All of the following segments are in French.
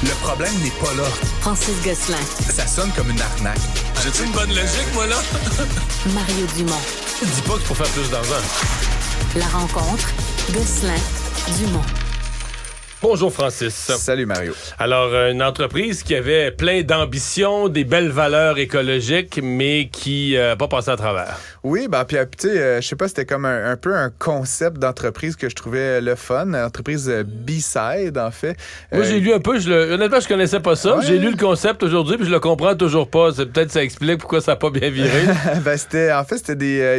Le problème n'est pas là. Francis Gosselin. Ça sonne comme une arnaque. J'ai-tu une bonne logique, moi, là? Mario Dumont. Dis pas que c'est pour faire plus d'argent. La rencontre, Gosselin-Dumont. Bonjour, Francis. Salut, Mario. Alors, une entreprise qui avait plein d'ambition, des belles valeurs écologiques, mais qui n'a pas passé à travers. Oui, puis tu sais, je sais pas, c'était comme un peu un concept d'entreprise que je trouvais le fun. Entreprise B-Side, en fait. Moi, j'ai lu un peu, honnêtement, je connaissais pas ça. Ouais. J'ai lu le concept aujourd'hui, puis je le comprends toujours pas. Peut-être ça explique pourquoi ça n'a pas bien viré. C'était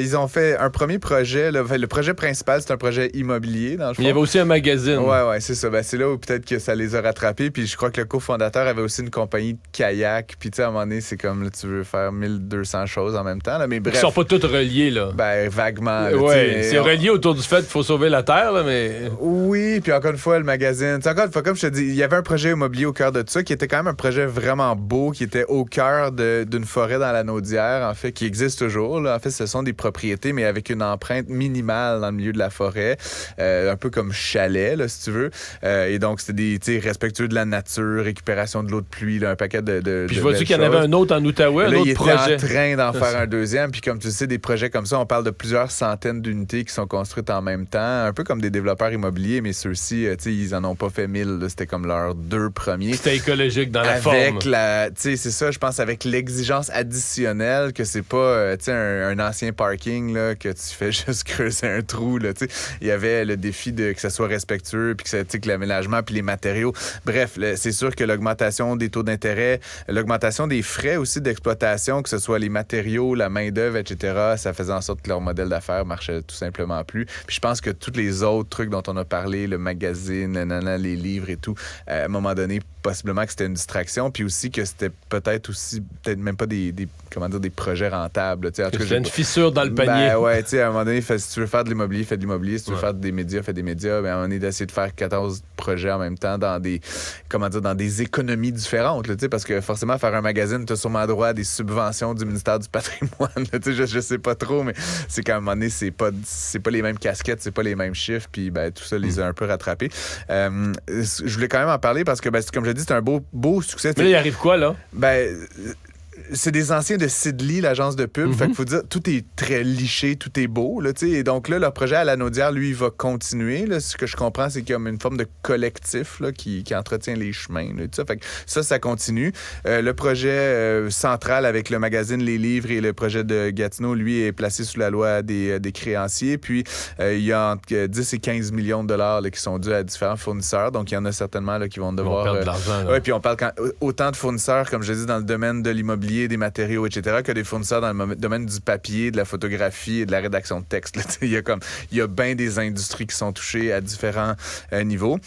ils ont fait un premier projet. Le projet principal, c'est un projet immobilier, dans le fond. Il y avait aussi un magazine. Ouais, c'est ça. C'est là où peut-être que ça les a rattrapés. Puis je crois que le cofondateur avait aussi une compagnie de kayak. Puis tu sais, à un moment donné, c'est comme, là, tu veux faire 1200 choses en même temps. Là. Mais bref. Ils sont pas tous reliés, là. Vaguement. Là, ouais, c'est relié autour du fait qu'il faut sauver la Terre, là, mais... Oui, puis encore une fois, le magazine. T'sais, encore une fois, comme je te dis, il y avait un projet immobilier au cœur de tout ça, qui était quand même un projet vraiment beau, qui était au cœur d'une forêt dans la Naudière, en fait, qui existe toujours. Là. En fait, ce sont des propriétés, mais avec une empreinte minimale dans le milieu de la forêt, un peu comme chalet, là, si tu veux. Et donc, c'était des respectueux de la nature, récupération de l'eau de pluie, là, un paquet de Puis je vois-tu qu'il y en avait un autre en Outaouais, un autre projet. Il était en train d'en faire un deuxième, puis comme tu sais, des projets comme ça, on parle de plusieurs centaines d'unités qui sont construites en même temps, un peu comme des développeurs immobiliers, mais ceux-ci, tu sais, ils en ont pas fait 1000, là, c'était comme leurs 2 premiers. C'était écologique dans la forme. Avec tu sais, c'est ça, je pense, avec l'exigence additionnelle que c'est pas, tu sais, un ancien parking, là, que tu fais juste creuser un trou, là, tu sais. Il y avait le défi que ça soit respectueux, puis que l'aménagement, puis les matériaux. Bref, c'est sûr que l'augmentation des taux d'intérêt, l'augmentation des frais aussi d'exploitation, que ce soit les matériaux, la main-d'œuvre, etc., ça faisait en sorte que leur modèle d'affaires marchait tout simplement plus. Puis je pense que tous les autres trucs dont on a parlé, le magazine, les livres et tout, à un moment donné, possiblement que c'était une distraction, puis aussi que c'était peut-être même pas des projets rentables. C'était une fissure dans le panier. Ouais, tu sais, à un moment donné, si tu veux faire de l'immobilier, fais de l'immobilier. Si tu veux faire des médias, fais des médias. Ben, à un moment donné, d'essayer de faire 14 projets en même temps dans des économies différentes, là, parce que forcément, faire un magazine, tu as sûrement droit à des subventions du ministère du patrimoine. Je sais pas trop, mais c'est qu'à un moment donné, c'est pas les mêmes casquettes, c'est pas les mêmes chiffres, puis ben, tout ça les a un peu rattrapés. Je voulais quand même en parler parce que, comme je l'ai dit, c'est un beau succès. Mais là, il arrive quoi, là? C'est des anciens de Sidley, l'agence de pub. Fait qu'il faut dire, tout est très liché, tout est beau, là, tu sais. Et donc là, leur projet à la Naudière, lui, il va continuer, là. Ce que je comprends, c'est qu'il y a une forme de collectif, là, qui entretient les chemins, là, tout ça. Fait que ça continue. Le projet central avec le magazine, les livres et le projet de Gatineau, lui, est placé sous la loi des créanciers. Puis, il y a entre 10 et 15 millions de dollars là, qui sont dus à différents fournisseurs. Donc, il y en a certainement là, qui vont devoir... perdre de l'argent, là. Ouais, puis on parle autant de fournisseurs, comme je dis, dans le domaine de l'immobilier, des matériaux, etc., que des fournisseurs dans le domaine du papier, de la photographie et de la rédaction de texte. Il y a bien des industries qui sont touchées à différents niveaux.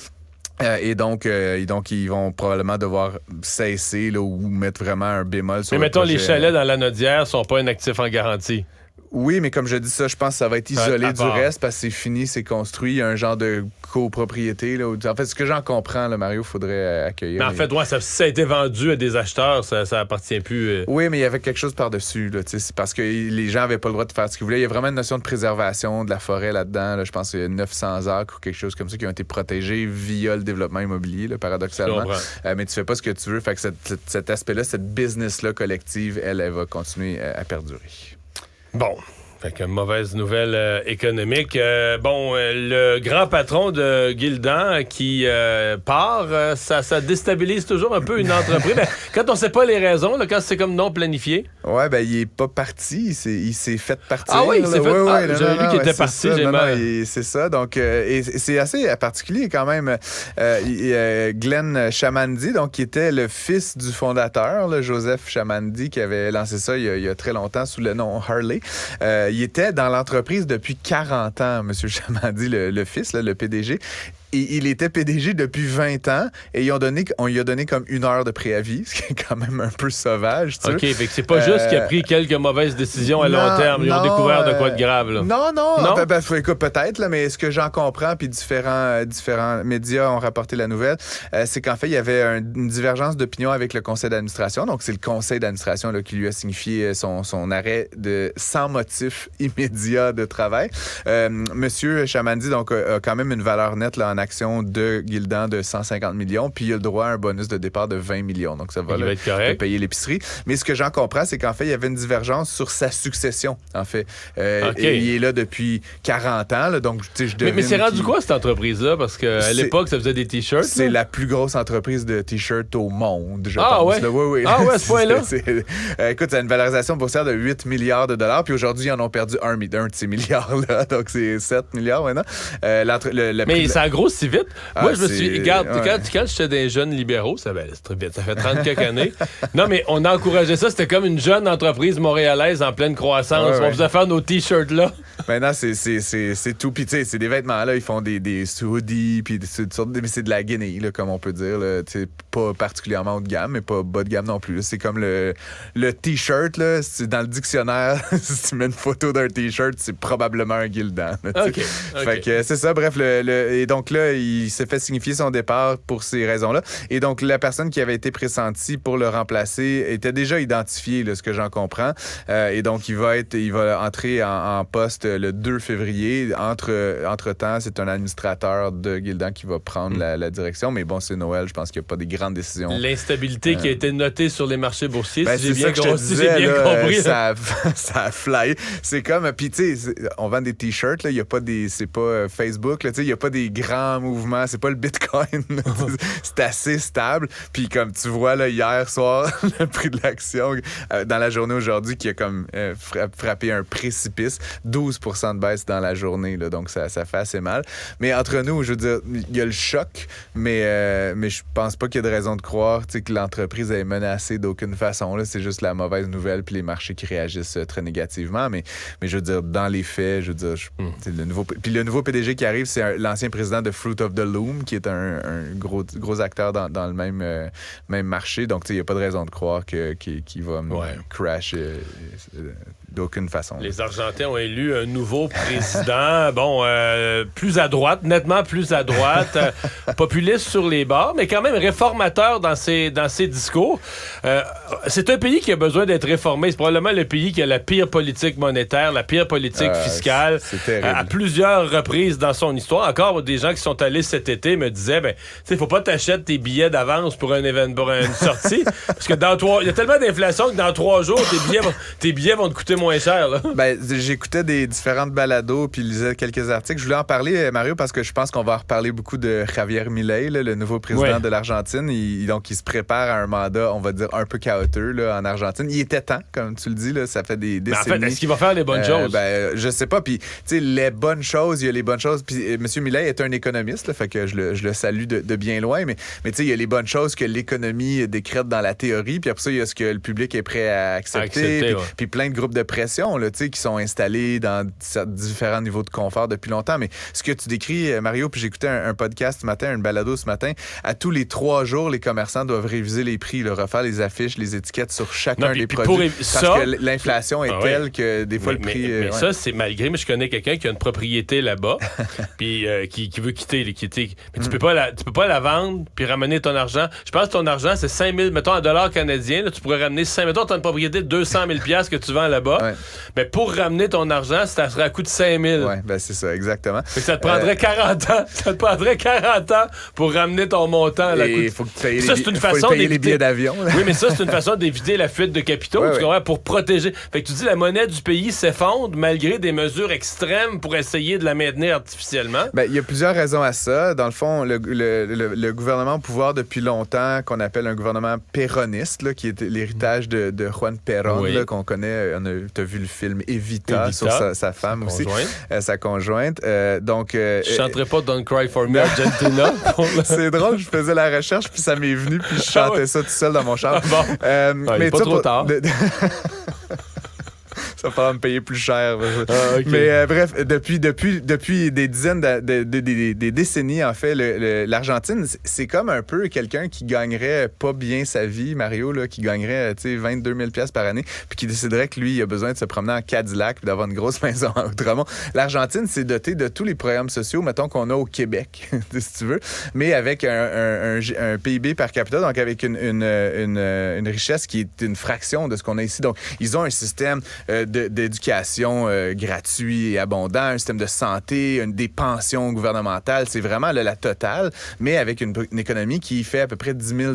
Et donc, ils vont probablement devoir cesser là, ou mettre vraiment un bémol sur mais le mettons, projet. les chalets dans la Naudière sont pas un actif en garantie. Oui, mais comme je dis ça, je pense que ça va être isolé du reste parce que c'est fini, c'est construit. Il y a un genre de copropriété. Là, en fait, ce que j'en comprends, là, Mario, il faudrait accueillir. Mais en fait, si ça a été vendu à des acheteurs, ça appartient plus... Oui, mais il y avait quelque chose par-dessus. Là, c'est parce que les gens n'avaient pas le droit de faire ce qu'ils voulaient. Il y a vraiment une notion de préservation de la forêt là-dedans. Là. Je pense qu'il y a 900 acres ou quelque chose comme ça qui ont été protégés via le développement immobilier, là, paradoxalement. Mais tu fais pas ce que tu veux. Fait que cet aspect-là, cette business-là collective, elle va continuer à perdurer. Bon, fait que mauvaise nouvelle économique. Le grand patron de Gildan qui part, ça déstabilise toujours un peu une entreprise. Mais quand on sait pas les raisons, là, quand c'est comme non planifié. Ouais, il est pas parti, il s'est fait partir. Ah oui, il s'est fait partir. J'avais lu qu'il était parti, c'est ça, c'est ça. Donc, et c'est assez particulier quand même. Glenn Chamandy, donc, qui était le fils du fondateur, là, Joseph Chamandy, qui avait lancé ça il y a très longtemps sous le nom Harley. Il était dans l'entreprise depuis 40 ans, M. Chamandy, le fils, là, le PDG. Et il était PDG depuis 20 ans et on lui a donné comme 1 heure de préavis, ce qui est quand même un peu sauvage. Tu OK, fait que c'est pas juste qu'il a pris quelques mauvaises décisions à long terme. Ils ont découvert de quoi de grave. Là. Non? Écoute, peut-être, là, mais ce que j'en comprends, puis différents médias ont rapporté la nouvelle, c'est qu'en fait, il y avait une divergence d'opinion avec le conseil d'administration. Donc, c'est le conseil d'administration là, qui lui a signifié son arrêt sans motif immédiat de travail. Monsieur Chamandy, donc, a quand même une valeur nette là, en en actions de Gildan de 150 millions, puis il a le droit à un bonus de départ de 20 millions. Donc, ça va le payer l'épicerie. Mais ce que j'en comprends, c'est qu'en fait, il y avait une divergence sur sa succession, en fait. Il est là depuis 40 ans, là, donc, tu sais, je devine... Mais c'est rendu quoi, cette entreprise-là? Parce qu'à l'époque, ça faisait des T-shirts. C'est la plus grosse entreprise de T-shirts au monde, je pense. Ouais? Oui. Ah ouais, à ce point-là? Écoute, ça a une valorisation boursière de 8 milliards de dollars, puis aujourd'hui, ils en ont perdu un de ces milliards-là, donc c'est 7 milliards maintenant. Mais ça grossit si vite. Moi, je me suis... Regarde, quand j'étais des jeunes libéraux, c'est très vite, ça fait 30 quelques années. Non, mais on a encouragé ça, c'était comme une jeune entreprise montréalaise en pleine croissance. On faisait faire nos T-shirts là. Maintenant, c'est tout. Puis, tu sais, c'est des vêtements, là. Ils font des hoodies, puis mais c'est de la guenille, là, comme on peut dire. Pas particulièrement haut de gamme, mais pas bas de gamme non plus. Là. C'est comme le T-shirt, là. C'est dans le dictionnaire, si tu mets une photo d'un T-shirt, c'est probablement un Gildan. OK. Fait que c'est ça. Bref, et donc là, il s'est fait signifier son départ pour ces raisons-là. Et donc, la personne qui avait été pressentie pour le remplacer était déjà identifiée, là, ce que j'en comprends. Et donc, il va entrer en poste le 2 février. Entre-temps, c'est un administrateur de Gildan qui va prendre la direction. Mais bon, c'est Noël. Je pense qu'il n'y a pas des grandes décisions. L'instabilité qui a été notée sur les marchés boursiers, si j'ai bien compris. Ça a fly. C'est comme... Puis, tu sais, on vend des T-shirts. Il n'y a pas des... C'est pas Facebook. Il n'y a pas des grands mouvements. C'est pas le Bitcoin. C'est assez stable. Puis, comme tu vois, là, hier soir, le prix de l'action dans la journée aujourd'hui qui a comme frappé un précipice. 12% de baisse dans la journée. Là, donc, ça fait assez mal. Mais entre nous, je veux dire, il y a le choc, mais je pense pas qu'il y a de raison de croire que l'entreprise est menacée d'aucune façon. Là. C'est juste la mauvaise nouvelle puis les marchés qui réagissent très négativement. Mais je veux dire, dans les faits, je veux dire, le nouveau PDG qui arrive, c'est l'ancien président de Fruit of the Loom, qui est un gros acteur dans le même marché. Donc, il n'y a pas de raison de croire qu'il va crash d'aucune façon. Les Argentins ont élu un nouveau président, plus à droite, nettement plus à droite, populiste sur les bords, mais quand même réformateur dans ses discours. C'est un pays qui a besoin d'être réformé. C'est probablement le pays qui a la pire politique monétaire, la pire politique fiscale. C'est terrible. À plusieurs reprises dans son histoire. Encore des gens qui sont allés cet été me disaient, faut pas t'acheter tes billets d'avance pour un événement, pour une sortie, parce que il y a tellement d'inflation que dans 3 jours, tes billets vont te coûter moins cher. Là. J'écoutais des différentes balados puis lisais quelques articles. Je voulais en parler, Mario, parce que je pense qu'on va en reparler beaucoup de Javier Milei, là, le nouveau président de l'Argentine. Donc, il se prépare à un mandat, on va dire, un peu chaotique là, en Argentine. Il était temps, comme tu le dis, là, ça fait des décennies. En fait, est-ce qu'il va faire les bonnes choses? Je sais pas. Puis, tu sais, les bonnes choses, il y a les bonnes choses. Puis, M. Milei est un économiste, là, fait que je le salue de bien loin. Mais tu sais, il y a les bonnes choses que l'économie décrète dans la théorie. Puis après ça, il y a ce que le public est prêt à accepter. Puis plein de groupes de pression là, qui sont installés dans différents niveaux de confort depuis longtemps. Mais ce que tu décris, Mario, puis j'écoutais un podcast ce matin, un balado ce matin, à tous les 3 jours, les commerçants doivent réviser les prix, là, refaire les affiches, les étiquettes sur chacun des produits. Parce que l'inflation est telle que des fois le prix... Mais ça, c'est malgré... Mais je connais quelqu'un qui a une propriété là-bas puis qui veut quitter. Mais tu peux pas la vendre puis ramener ton argent. Je pense que ton argent, c'est 5 000, mettons, en dollars canadiens. Là, tu pourrais ramener 5 000. Mettons, tu as une propriété de 200 000 $ que tu vends là-bas. Ouais. Mais pour ramener ton argent, ça serait à coût de 5 000. Oui, c'est ça, exactement. Fait que ça te prendrait 40 ans. Ça te prendrait 40 ans pour ramener ton montant. Il faut que tu payes les billets d'avion. Là. Oui, mais ça, c'est une façon d'éviter la fuite de capitaux, pour protéger. Fait que tu dis, la monnaie du pays s'effondre malgré des mesures extrêmes pour essayer de la maintenir artificiellement. Il y a plusieurs raisons à ça. Dans le fond, le gouvernement au pouvoir depuis longtemps, qu'on appelle un gouvernement péroniste, là, qui est l'héritage de Juan Perón, là, qu'on connaît. Tu as vu le film Evita sur sa femme aussi, sa conjointe. Je chanterai pas Don't Cry for Me Argentina. C'est drôle, je faisais la recherche, puis ça m'est venu, puis je chantais ça tout seul dans mon char. Mais pas trop tard. Ça va falloir me payer plus cher. Okay. Mais bref, depuis des dizaines des décennies, en fait, l'Argentine, c'est comme un peu quelqu'un qui gagnerait pas bien sa vie, Mario, là, qui gagnerait 22 000 $ par année, puis qui déciderait que lui, il a besoin de se promener en Cadillac puis d'avoir une grosse maison à Outremont. L'Argentine, c'est doté de tous les programmes sociaux, mettons, qu'on a au Québec, si tu veux, mais avec un PIB par capita, donc avec une richesse qui est une fraction de ce qu'on a ici. Donc, ils ont un système d'éducation gratuit et abondant, un système de santé, des pensions gouvernementales. C'est vraiment la totale, mais avec une économie qui fait à peu près 10 000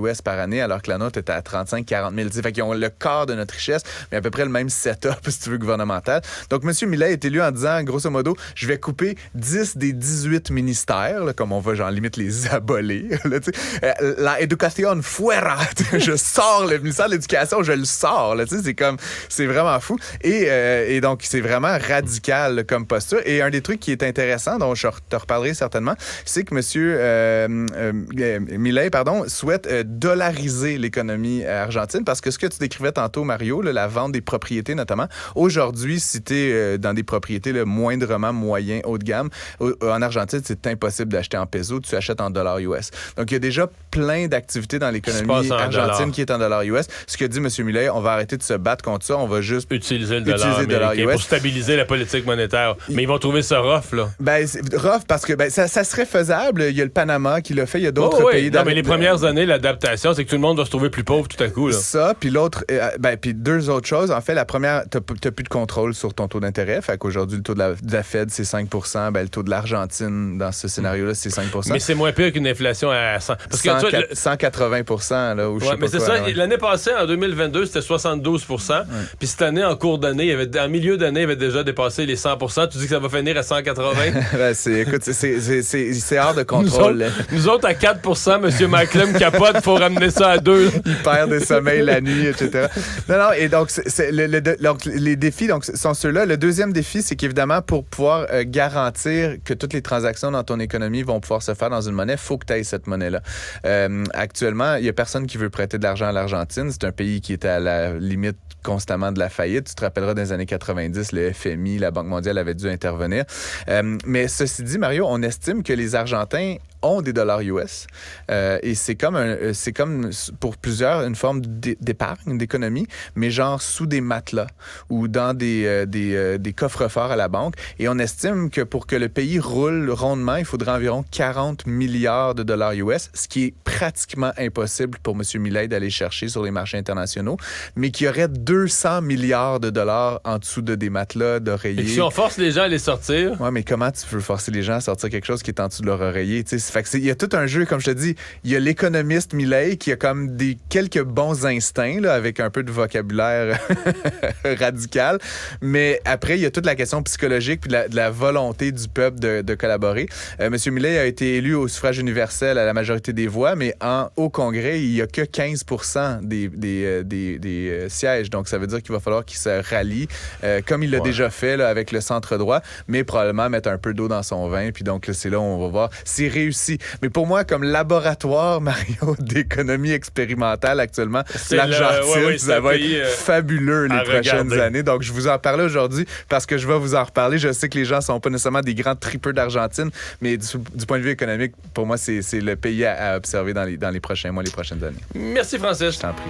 US par année, alors que la nôtre est à 35-40 000. Fait qu'ils ont le quart de notre richesse, mais à peu près le même setup, si tu veux, gouvernemental. Donc, M. Milei est élu en disant, grosso modo, je vais couper 10 des 18 ministères, là, comme on va, genre, limite les abolir. Là, la educación fuera. Je sors le ministère de l'Éducation, je le sors. Là, c'est vraiment fou. Et donc, c'est vraiment radical là, comme posture. Et un des trucs qui est intéressant, dont je te reparlerai certainement, c'est que M. Milei, souhaite dollariser l'économie argentine, parce que ce que tu décrivais tantôt, Mario, là, la vente des propriétés notamment, aujourd'hui, si tu es dans des propriétés là, moindrement moyen, haut de gamme, en Argentine, c'est impossible d'acheter en pesos, tu achètes en dollars US. Donc, il y a déjà plein d'activités dans l'économie argentine qui est en dollars US. Ce que dit M. Milei, on va arrêter de se battre contre ça, on va juste utiliser le dollar US pour stabiliser la politique monétaire. Mais ils vont trouver ça rough, là. Ben, c'est rough parce que ça serait faisable. Il y a le Panama qui l'a fait, il y a d'autres pays. Non, mais les premières années, l'adaptation, c'est que tout le monde va se trouver plus pauvre tout à coup, là. Ça, puis l'autre, puis deux autres choses. En fait, la première, t'as plus de contrôle sur ton taux d'intérêt. Fait qu'aujourd'hui, le taux de la Fed, c'est 5 %. Ben, le taux de l'Argentine, dans ce scénario-là, c'est 5 %. Mais c'est moins pire qu'une inflation à 100. Parce que, 180 %, là, où je sais pas mais c'est quoi, ça. ouais. L'année passée, en 2022, c'était 72 %. Puis cette année, en cours d'année, en milieu d'année, il avait déjà dépassé les 100 %. Tu dis que ça va finir à 180 ben, écoute, c'est hors de contrôle. Nous autres, à 4 % M. Macklem capote, il faut ramener ça à 2. Il perd des sommeils la nuit, etc. Non, et donc, donc les défis sont ceux-là. Le deuxième défi, c'est qu'évidemment, pour pouvoir garantir que toutes les transactions dans ton économie vont pouvoir se faire dans une monnaie, il faut que tu aies cette monnaie-là. Actuellement, il n'y a personne qui veut prêter de l'argent à l'Argentine. C'est un pays qui était à la limite constamment de la faillite. Tu te rappelleras, dans les années 90, le FMI, la Banque mondiale avait dû intervenir. Mais ceci dit, Mario, on estime que les Argentins ont des dollars US. Et c'est comme pour plusieurs une forme d'épargne, d'économie, mais genre sous des matelas ou dans des coffres-forts à la banque. Et on estime que pour que le pays roule rondement, il faudrait environ 40 milliards de dollars US, ce qui est pratiquement impossible pour M. Milei d'aller chercher sur les marchés internationaux, mais qui aurait 200 milliards de dollars en dessous de des matelas, d'oreillers. Et si on force les gens à les sortir... Ouais, mais comment tu veux forcer les gens à sortir quelque chose qui est en dessous de leur oreiller? Fait que il y a tout un jeu, comme je te dis, il y a l'économiste Milei qui a comme quelques bons instincts, là, avec un peu de vocabulaire radical, mais après, il y a toute la question psychologique puis de la volonté du peuple de collaborer. M. Milei a été élu au suffrage universel à la majorité des voix, mais au Congrès, il n'y a que 15 % des sièges. Donc, ça veut dire qu'il va falloir qu'il se rallie, comme il l'a déjà fait là, avec le centre-droit, mais probablement mettre un peu d'eau dans son vin. Puis donc, là, c'est là où on va voir. C'est réussi. Mais pour moi, comme laboratoire, Mario, d'économie expérimentale actuellement, l'Argentine, ça va être fabuleux les prochaines années. Donc, je vous en parlais aujourd'hui parce que je vais vous en reparler. Je sais que les gens ne sont pas nécessairement des grands tripeux d'Argentine, mais du point de vue économique, pour moi, c'est le pays à observer dans les prochains mois, les prochaines années. Merci, Francis. Je t'en prie.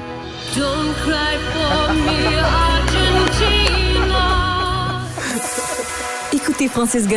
Don't cry for me, Argentina. Écoutez Francis Gosselin.